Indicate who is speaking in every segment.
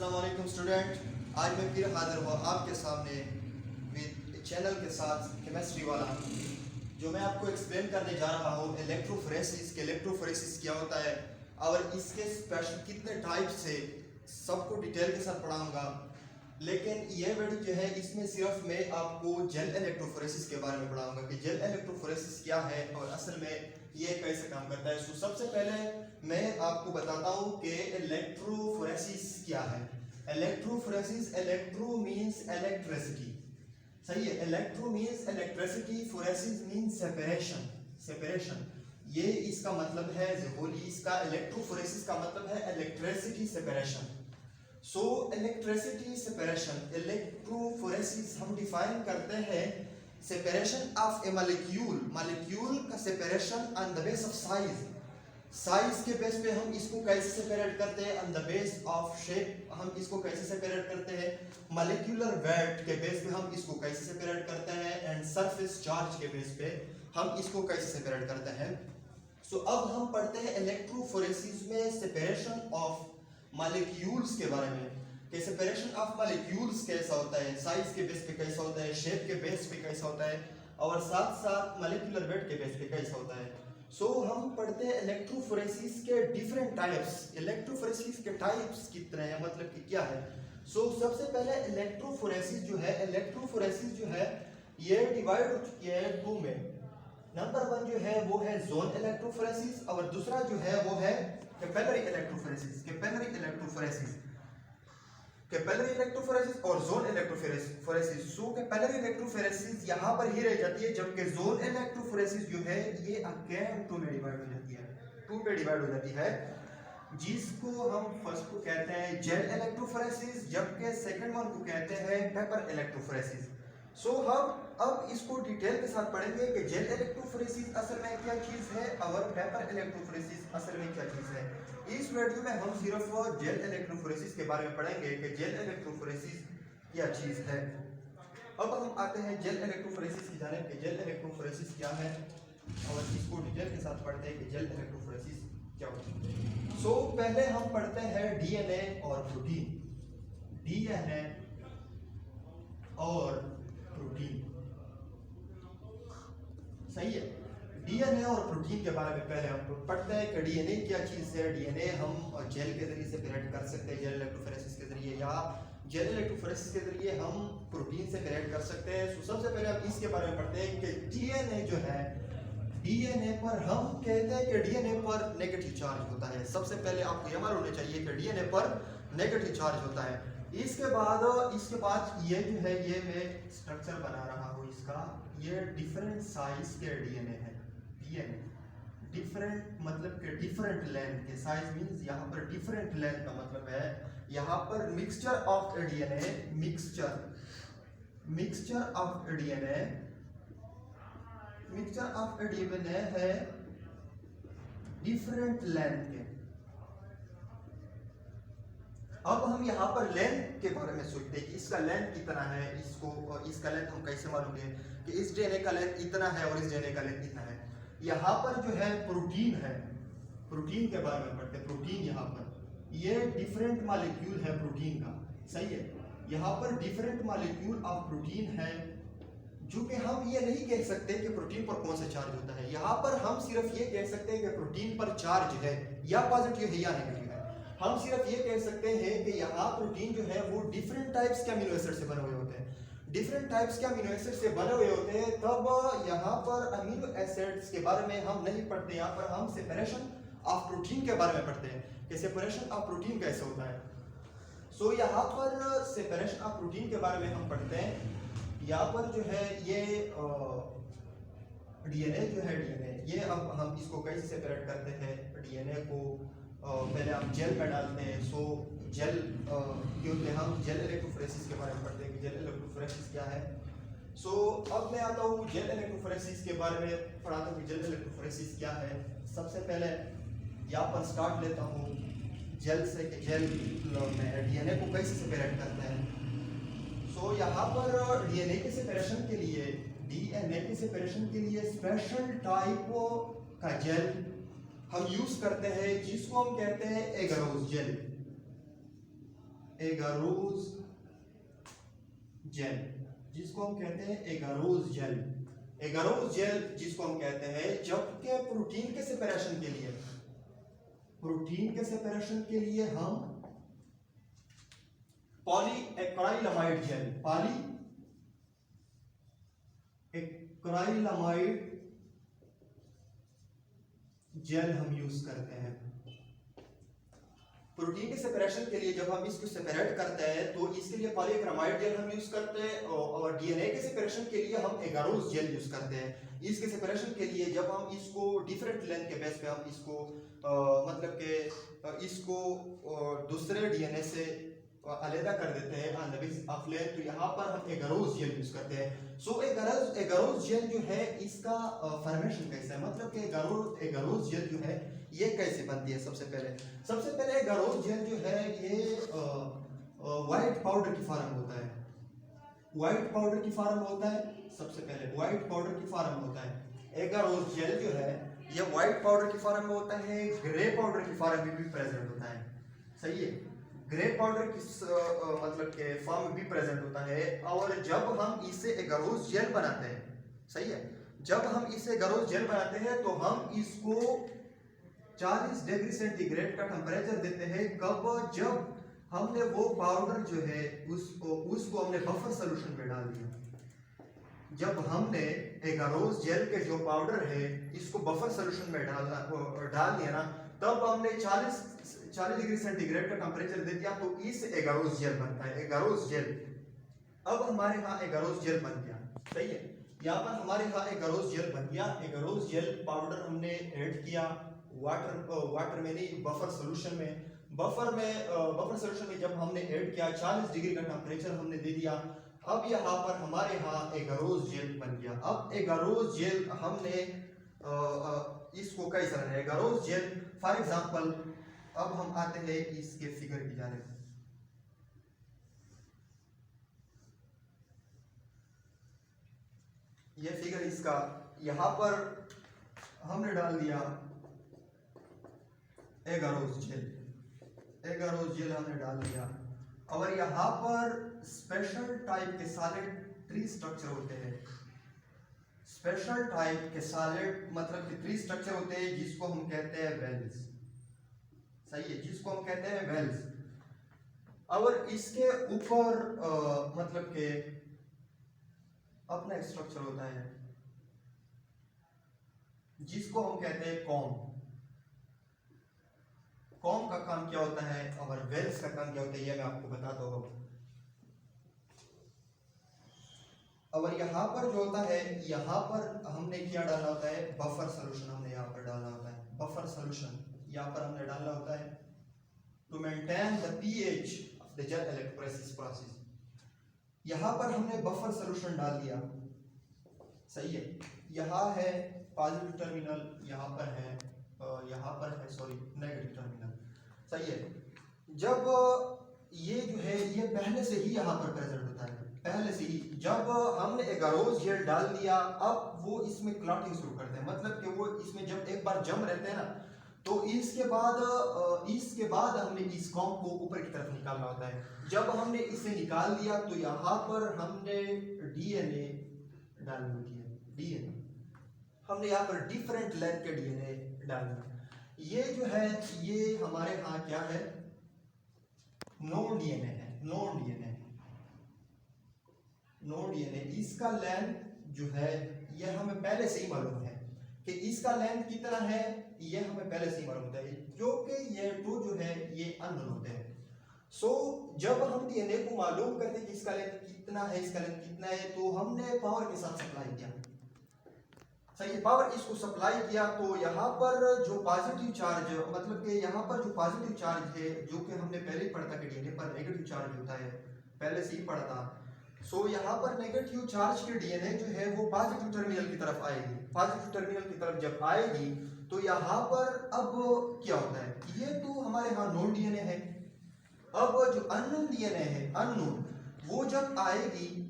Speaker 1: अस्सलाम वालेकुम स्टूडेंट, आज मैं फिर हाजिर हुआ आपके सामने विद चैनल के साथ केमिस्ट्री वाला, जो मैं आपको एक्सप्लेन करने जा रहा हूँ इलेक्ट्रोफोरेसिस के इलेक्ट्रोफोरेसिस क्या होता है और इसके स्पेशल कितने टाइप्स से सबको डिटेल के साथ पढ़ाऊंगा। लेकिन ये वीडियो जो है इसमें सिर्फ मैं आपको जेल इलेक्ट्रोफोरेसिस के बारे में पढ़ाऊंगा कि जेल इलेक्ट्रोफोरेसिस क्या है और असल में ये कैसे काम करता है। तो सबसे पहले मैं आपको बताता हूँ कि इलेक्ट्रोफोरेसिस क्या है। इलेक्ट्रोफोरेसिस, इलेक्ट्रो मींस इलेक्ट्रिसिटी, सही है। Electro means electricity, phoresis means separation, separation ये इसका मतलब है। होली इसका इलेक्ट्रोफोरेसिस का मतलब है electricity separation. So electricity separation, electrophoresis हम डिफाइन करते हैं separation of a molecule, molecule का separation on the base of size. Size के बेस पे हम इसको कैसे सेपरेट करते हैं, on the base of shape हम इसको कैसे सेपरेट करते हैं, मॉलिक्यूलर वेट के बेस पे हम इसको कैसे सेपरेट करते हैं, एंड सरफेस चार्ज के बेस पे हम इसको कैसे सेपरेट करते हैं। सो अब हम पढ़ते हैं इलेक्ट्रोफोरेसिस में सेपरेशन ऑफ मॉलिक्यूल्स के बारे में कि सेपरेशन ऑफ मॉलिक्यूल्स कैसा होता है, साइज के बेस पे कैसा होता है, शेप के बेस पे कैसा होता है और साथ साथ मॉलिक्यूलर वेट के बेस पे कैसा होता है। सो हम पढ़ते हैं इलेक्ट्रोफोरेसिस के डिफरेंट टाइप्स। इलेक्ट्रोफोरेसिस के टाइप्स कितने हैं, मतलब कि क्या है। सो सबसे पहले इलेक्ट्रोफोरेसिस जो है, इलेक्ट्रोफोरेसिस जो है ये डिवाइड हो चुकी है टू में। नंबर वन जो है वो है जोन इलेक्ट्रोफोरेसिस और दूसरा जो है वो है capillary electrophoresis. Capillary electrophoresis, capillary electrophoresis और जोन इलेक्ट्रोफोरेसिस। सो कैपिलरी इलेक्ट्रोफोरेसिस यहाँ पर ही रह जाती है, जबकि जोन इलेक्ट्रोफोरेसिस जो है ये अगेन टू में डिवाइड हो जाती है, टू में डिवाइड हो जाती है, जिसको हम फर्स्ट को कहते हैं जेल इलेक्ट्रोफोरेसिस, जबकि सेकंड वन को कहते हैं पेपर इलेक्ट्रोफोरेसिस। सो हम अब इसको डिटेल के साथ पढ़ेंगे कि जेल इलेक्ट्रोफोरेसिस असल में क्या चीज है और पेपर इलेक्ट्रोफोरेसिस असल में क्या चीज है। इस वीडियो में हम सिर्फ जेल इलेक्ट्रोफोरेसिस के बारे में पढ़ेंगे कि जेल इलेक्ट्रोफोरेसिस क्या चीज है। अब हम आते हैं जेल इलेक्ट्रोफोरेसिस की जानिब कि जेल इलेक्ट्रोफोरेसिस क्या है और इसको डिटेल के साथ पढ़ते हैं कि जेल इलेक्ट्रोफोरेसिस क्या होता है। सो पहले हम पढ़ते हैं डीएनए और प्रोटीन। डीएनए और प्रोटीन, सही है। डीएनए और प्रोटीन के बारे में पहले हम पढ़ते हैं कि डीएनए क्या चीज है। डीएनए हम जेल के जरिए सेपरेट कर सकते हैं, जेल इलेक्ट्रोफोरेसिस के जरिए, या जेल इलेक्ट्रोफोरेसिस के जरिए हम प्रोटीन सेपरेट कर सकते हैं। तो सबसे पहले हम इसके बारे में पढ़ते हैं कि डीएनए जो है, डीएनए पर हम कहते हैं कि डीएनए पर नेगेटिव चार्ज होता है। सबसे पहले आपको ये मालूम होना चाहिए कि डीएनए पर नेगेटिव चार्ज होता है। इसके बाद ये जो है, ये मैं स्ट्रक्चर बना रहा हूँ इसका, ये डिफरेंट साइज के डीएनए है। डीएनए डिफरेंट मतलब कि डिफरेंट लेंथ के, साइज मींस यहाँ पर डिफरेंट लेंथ का मतलब है यहाँ पर mixture of DNA, mixture of DNA, mixture of DNA है डिफरेंट लेंथ के। अब हम यहाँ पर लेंथ के बारे में सोचते हैं कि इसका लेंथ कितना है, इसका लेंथ हम कैसे मालूम है कि इस डीएनए का लेंथ इतना है और इस डीएनए का लेंथ इतना है। यहाँ पर जो है प्रोटीन है, प्रोटीन के बारे में पढ़ते हैं। प्रोटीन यहाँ पर ये डिफरेंट मॉलिक्यूल है प्रोटीन का, सही है। यहाँ पर डिफरेंट मॉलिक्यूल ऑफ प्रोटीन है, जो कि हम ये नहीं कह सकते कि प्रोटीन पर कौन सा चार्ज होता है। यहाँ पर हम सिर्फ ये कह सकते हैं कि प्रोटीन पर चार्ज है, या पॉजिटिव है या नेगेटिव है। हम सिर्फ ये कह सकते हैं कि यहाँ प्रोटीन जो है वो डिफरेंट टाइप्स के अमीनो एसिड से बने हुए होते हैं, डिफरेंट टाइप्स के अमीनो एसिड से बने हुए होते हैं। तब यहाँ पर अमीनो एसिड्स के बारे में हम नहीं पढ़ते, यहाँ पर हम सेपरेशन ऑफ प्रोटीन के बारे में पढ़ते हैं कि सेपरेशन ऑफ प्रोटीन कैसे होता है। सो यहाँ पर सेपरेशन ऑफ प्रोटीन के बारे में हम पढ़ते हैं। यहाँ पर जो है ये डीएनए जो है, डीएनए ये अब हम इसको कैसे सेपरेट करते हैं। डीएनए को पहले हम जेल में डालते हैं। सो जेल क्योंकि हम जेल इलेक्ट्रोफोरेसिस के बारे में पढ़ते हैं कि जेल इलेक्ट्रोफोरेसिस क्या है। सो अब मैं आता हूँ जेल इलेक्ट्रोफोरेसिस के बारे में पढ़ाता हूँ कि जेल इलेक्ट्रोफोरेसिस क्या है। सबसे पहले यहाँ पर स्टार्ट लेता हूँ जेल से कि जेल में डीएनए को कैसे सेपरेट करते हैं। सो यहाँ पर डीएनए के सेपरेशन के लिए, डीएनए के सेपरेशन के लिए स्पेशल टाइप का जेल हम यूज करते हैं, जिसको हम कहते हैं एगरोस जेल। एगारोज जेल, जिसको हम कहते हैं एगारोज जेल। एगारोज जेल जिसको हम कहते हैं, जबकि प्रोटीन के सेपरेशन के लिए, प्रोटीन के सेपरेशन के लिए हम पॉलीएक्राइलामाइड जेल, पॉलीएक्राइलामाइड जेल हम यूज करते हैं। प्रोटीन के सेपरेशन के लिए जब हम इसको सेपरेट करते हैं तो इसके लिए पॉलीएक्रामाइड जेल हम यूज करते हैं, और डीएनए के सेपरेशन के लिए हम एगारोज जेल यूज करते हैं। इसके सेपरेशन के लिए जब हम इसको डिफरेंट लेंथ के बेस पे हम इसको मतलब के इसको दूसरे डीएनए से अलग कर देते हैं on the basis of length, तो यहाँ पर हम एगारोज जेल यूज करते हैं। सो एगारोज जेल जो है इसका फॉर्मेशन कैसा है, मतलब कि एगारोज जेल जो है ये कैसे बनती है। सबसे पहले एगारोज जेल जो है ये व्हाइट पाउडर की फॉर्म होता है, व्हाइट पाउडर की फॉर्म होता है। सबसे पहले व्हाइट पाउडर की फॉर्म होता है। एगारोज जेल जो है ये व्हाइट पाउडर की फॉर्म में होता है, ग्रे पाउडर की फॉर्म में भी प्रेजेंट होता है। सही है, ग्रे पाउडर की मतलब के फॉर्म में भी प्रेजेंट होता है। और जब हम इसे एगारोज जेल बनाते हैं, सही है, जब हम इसे एगारोज जेल बनाते हैं तो हम इसको 40 डिग्री सेंटीग्रेड का टेम्परेचर देते हैं। कब? जब हमने वो पाउडर जो है उसको हमने बफर सोल्यूशन में डाल दिया। जब हमने एगारोज जेल के जो पाउडर है इसको बफर सोल्यूशन में डाल दिया ना, तब हमने 40 डिग्री सेंटीग्रेड का टेम्परेचर दे दिया, तो इस एगारोज जेल बनता है, एगारोज जेल। अब हमारे यहाँ एगारोज जेल बन गया। सही है, यहाँ पर हमारे यहाँ एगारोज जेल बन गया। एगारोज जेल पाउडर हमने ऐड किया वाटर में नहीं, बफर सोल्यूशन में। बफर सोल्यूशन में जब हमने ऐड किया 40 डिग्री का टेम्परेचर हमने दे दिया। अब यहाँ पर हमारे यहाँ एगारोज जेल बन गया। अब एगारोज जेल हमने इसको कैसा है एगारोज जेल, फॉर एग्जांपल अब हम आते हैं इसके फिगर की जानिब। ये फिगर इसका, यहाँ पर हमने डाल दिया एगारोज जेल हमने डाल दिया। और यहाँ पर स्पेशल टाइप के सॉलिड ट्री स्ट्रक्चर होते हैं, स्पेशल टाइप के सॉलिड मतलब कि ट्री स्ट्रक्चर होते हैं जिसको हम कहते हैं वेल्स। सही है, जिसको हम कहते हैं वेल्स। और इसके ऊपर मतलब के अपना स्ट्रक्चर होता है जिसको हम कहते हैं कॉम। कॉम का काम क्या होता है और वेल्स का काम क्या होता है ये मैं आपको बताता हूँ। और यहाँ पर जो होता है, यहाँ पर हमने क्या डालना होता है, बफर सोल्यूशन हमने यहाँ पर डालना होता है। बफर सोल्यूशन यहाँ पर हमने डालना होता है to maintain the pH of the gel electrolysis process. यहाँ पर हमने बफर सोल्यूशन डाल दिया। सही है, यहाँ है पॉजिटिव टर्मिनल, यहाँ पर है नेगेटिव टर्मिनल। सही है, जब ये जो है ये पहले से ही यहाँ पर प्रेजेंट होता है, पहले से ही। जब हमने एगारोज जेल डाल दिया, अब वो इसमें क्लॉटिंग शुरू करते हैं, मतलब कि वो इसमें जब एक बार जम रहते हैं ना, तो इसके बाद हमने इस कॉम को ऊपर की तरफ निकालना होता है। जब हमने इसे निकाल दिया तो यहाँ पर हमने डीएनए डालनी होती है। डीएनए हमने यहाँ पर डिफरेंट लेंथ के डीएनए डालना। ये जो है ये हमारे यहाँ क्या है, नॉन डीएनए है। नॉन डीएनए इसका लेंथ जो है ये हमें पहले से ही मालूम है कि इसका लेंथ कितना है, ये हमें पहले से ही मालूम होता है, जो कि ये टू जो है ये अननोन होते हैं। सो जब हम डीएनए को मालूम करते हैं कि इसका लेंथ कितना है, तो हमने पावर के साथ सप्लाई किया। सही, पावर इसको सप्लाई किया, तो यहाँ पर जो पॉजिटिव चार्ज मतलब कि यहाँ पर जो पॉजिटिव चार्ज है जो कि हमने पहले ही पढ़ा था कि डीएनए पर नेगेटिव चार्ज होता है, पहले से ही पढ़ा था। सो यहाँ पर नेगेटिव चार्ज के डीएनए जो है वो पॉजिटिव टर्मिनल की तरफ आएगी। पॉजिटिव टर्मिनल की तरफ जब आएगी तो यहाँ पर अब क्या होता है, ये तो हमारे यहाँ नॉन डीएनए है। अब जो अननोन डीएनए है, अननोन, वो जब आएगी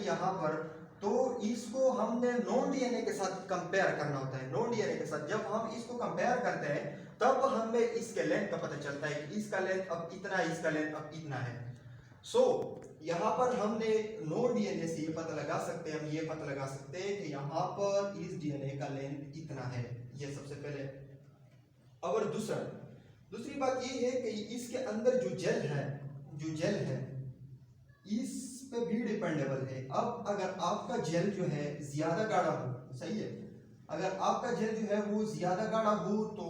Speaker 1: यहाँ पर, तो इसको हमने नॉन डीएनए के साथ कंपेयर करना होता है। नॉन डीएनए के साथ जब हम इसको कंपेयर करते हैं तब हमें इसके लेंथ का पता चलता है कि इसका लेंथ अब इतना है, इसका लेंथ अब इतना है। सो यहाँ पर हमने नो डीएनए से ये पता लगा सकते हैं, हम ये पता लगा सकते हैं कि यहाँ पर इस डीएनए का लेंथ इतना है, ये सबसे पहले। और दूसरी बात ये है कि इसके अंदर जो जेल है इस पे भी डिपेंडेबल है। अब अगर आपका जेल जो है ज्यादा गाढ़ा हो, सही है, अगर आपका जेल जो है वो ज्यादा गाढ़ा हो तो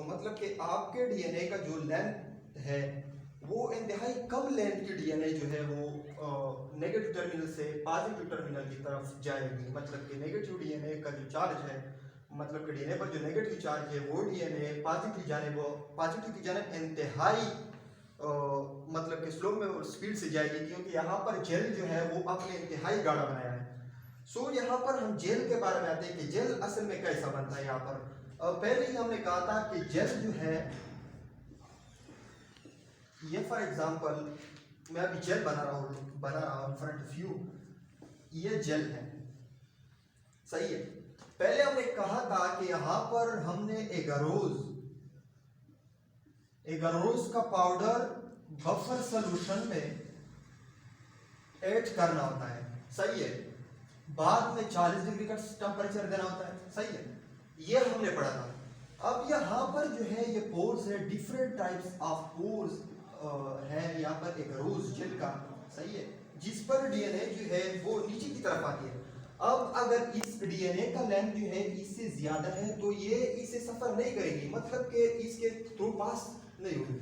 Speaker 1: मतलब कि आपके डीएनए का जो लेंथ है वो इंतहाई कम लेंथ की डीएनए जो है वो नेगेटिव टर्मिनल से पॉजिटिव टर्मिनल की तरफ जाएगी। मतलब कि नेगेटिव डीएनए का जो चार्ज है, मतलब कि डीएनए पर जो नेगेटिव चार्ज है वो डीएनए पॉजिटिव की जानिब इंतहाई मतलब कि स्लो में स्पीड से जाएगी, क्योंकि यहाँ पर जेल जो है वो आपने इंतहाई गाढ़ा बनाया है। सो यहाँ पर हम जेल के बारे में आते हैं कि जेल असल में कैसा बनता है। यहाँ पर पहले ही हमने कहा था कि जेल जो है, ये फॉर एग्जांपल मैं अभी जेल बना रहा हूँ फ्रंट ऑफ यू, ये जेल है, सही है। पहले हमने कहा था कि यहाँ पर हमने एगारोज का पाउडर बफर सॉल्यूशन में ऐड करना होता है, सही है। बाद में 40 डिग्री का टेम्परेचर देना होता है, सही है, ये हमने पढ़ा था। अब यहाँ पर जो है ये पोर्स है, डिफरेंट टाइप्स ऑफ पोर्स है यहाँ पर एगारोज जेल का, सही है, जिस पर डीएनए जो है वो नीचे की तरफ आती है। अब अगर इस डीएनए का लेंथ जो है इससे ज्यादा है तो ये इसे सफर नहीं करेगी, मतलब कि इसके थ्रू पास नहीं होगी।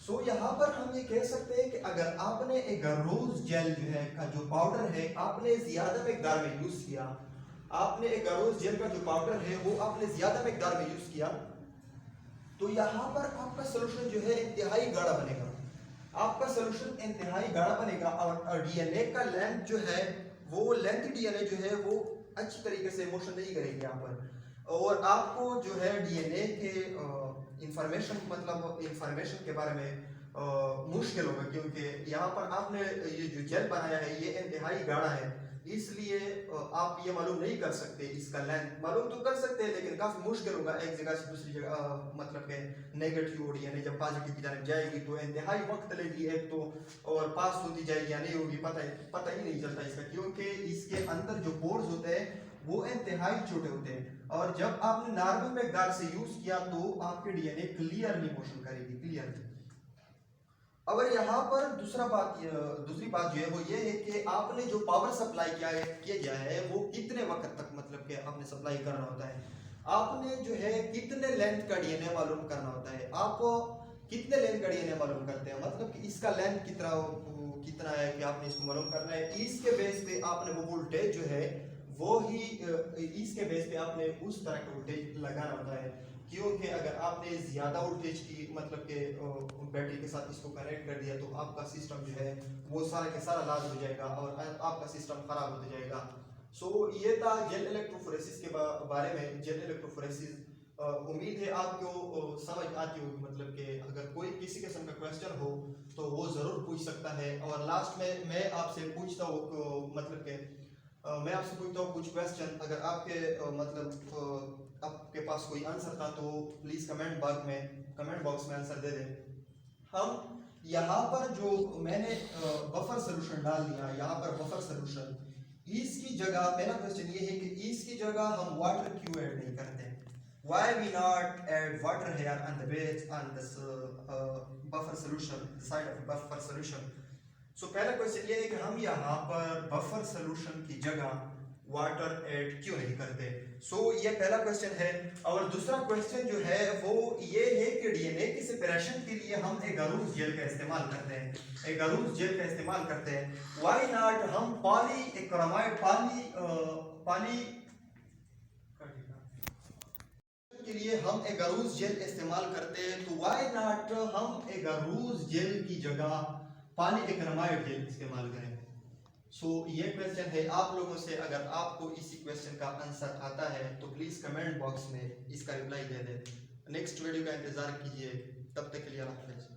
Speaker 1: सो यहाँ पर हम ये कह सकते हैं कि अगर आपने एगारोज जेल जो है का जो पाउडर है आपने ज्यादा मिकदार में यूज किया, आपने एगारोज जेल का जो पाउडर है वो आपने ज्यादा मिकदार में यूज किया, तो यहाँ पर आपका सोल्यूशन जो है इंतहाई गाढ़ा बनेगा, आपका सोल्यूशन इंतहाई गाढ़ा बनेगा। और डीएनए का लेंथ जो है वो लेंथ डीएनए जो है वो अच्छी तरीके से मोशन नहीं करेगी यहाँ पर, और आपको जो है डीएनए के इंफॉर्मेशन के बारे में मुश्किल होगा, क्योंकि यहाँ पर आपने ये जो जेल बनाया है ये इंतहाई गाढ़ा है, इसलिए आप ये मालूम नहीं कर सकते, इसका लेंथ मालूम तो कर सकते हैं लेकिन काफी मुश्किल होगा एक जगह से दूसरी जगह, मतलब के नेगेटिव डीएनए जब पॉजिटिव की जानिब जाएगी तो इंतहाई वक्त लेगी एक तो, और पास होती जाएगी या नहीं होगी पता ही नहीं चलता इसका, क्योंकि इसके अंदर जो पोर्स होते हैं वो इंतहाई छोटे होते हैं, और जब आपने नॉर्मल मिकदार से यूज किया तो आपके डीएनए क्लियरली मोशन करेगी, क्लियरली। और यहाँ पर दूसरी बात जो है वो ये है कि आपने जो पावर सप्लाई किया गया है वो कितने वक्त तक, मतलब कि आपने सप्लाई करना होता है, आपने जो है कितने लेंथ का डीएनए मालूम करना होता है। आप कितने लेंथ का डीएनए मालूम करते हैं, मतलब कि इसका लेंथ कितना है कि आपने इसको मालूम करना है, इसके बेस पे आपने वो वोल्टेज जो है वो ही इसके बेस पे आपने उस तरह का वोल्टेज लगाना होता है, क्योंकि अगर आपने ज्यादा वोल्टेज की मतलब के बैटरी के साथ इसको कनेक्ट कर दिया तो आपका सिस्टम जो है वो सारा के सारा लॉस हो जाएगा और आपका सिस्टम खराब होता जाएगा। सो ये था जेल इलेक्ट्रोफोरेसिस के बारे में, जेल इलेक्ट्रोफोरेसिस। उम्मीद है आपको समझ आती होगी, मतलब कि अगर कोई किसी किस्म का क्वेश्चन हो तो वो जरूर पूछ सकता है। और लास्ट में मैं आपसे पूछता हूँ, मतलब कि मैं आपसे पूछता हूँ कुछ क्वेश्चन, अगर आपके मतलब आपके पास कोई आंसर था तो प्लीज कमेंट बॉक्स में आंसर दे दें। हम यहाँ पर जो मैंने बफर सोल्यूशन डाल दिया, यहाँ पर बफर सोल्यूशन, इसकी जगह मेरा क्वेश्चन ये है कि इसकी जगह हम वाटर क्यों ऐड नहीं करते? Why we not add water here on the base on this buffer solution, the side of buffer solution? So पहला क्वेश्चन ये है कि हम यहाँ पर बफर सोल्यूशन की जगह वाटर ऐड क्यों नहीं करते? ये पहला क्वेश्चन है। और दूसरा क्वेश्चन जो है वो ये है कि डीएनए की सेपरेशन के लिए हम एगारोज जेल का इस्तेमाल करते हैं, व्हाई नॉट हम पॉलीएक्रिलामाइड पानी के लिए हम एगारोज जेल इस्तेमाल करते हैं, तो व्हाई नॉट हम एगारोज जेल की जगह पॉलीएक्रिलामाइड जेल इस्तेमाल करें? ये क्वेश्चन है आप लोगों से। अगर आपको इसी क्वेश्चन का आंसर आता है तो प्लीज कमेंट बॉक्स में इसका रिप्लाई दे दें। नेक्स्ट वीडियो का इंतजार कीजिए, तब तक के लिए अल्लाह हाफ़िज़।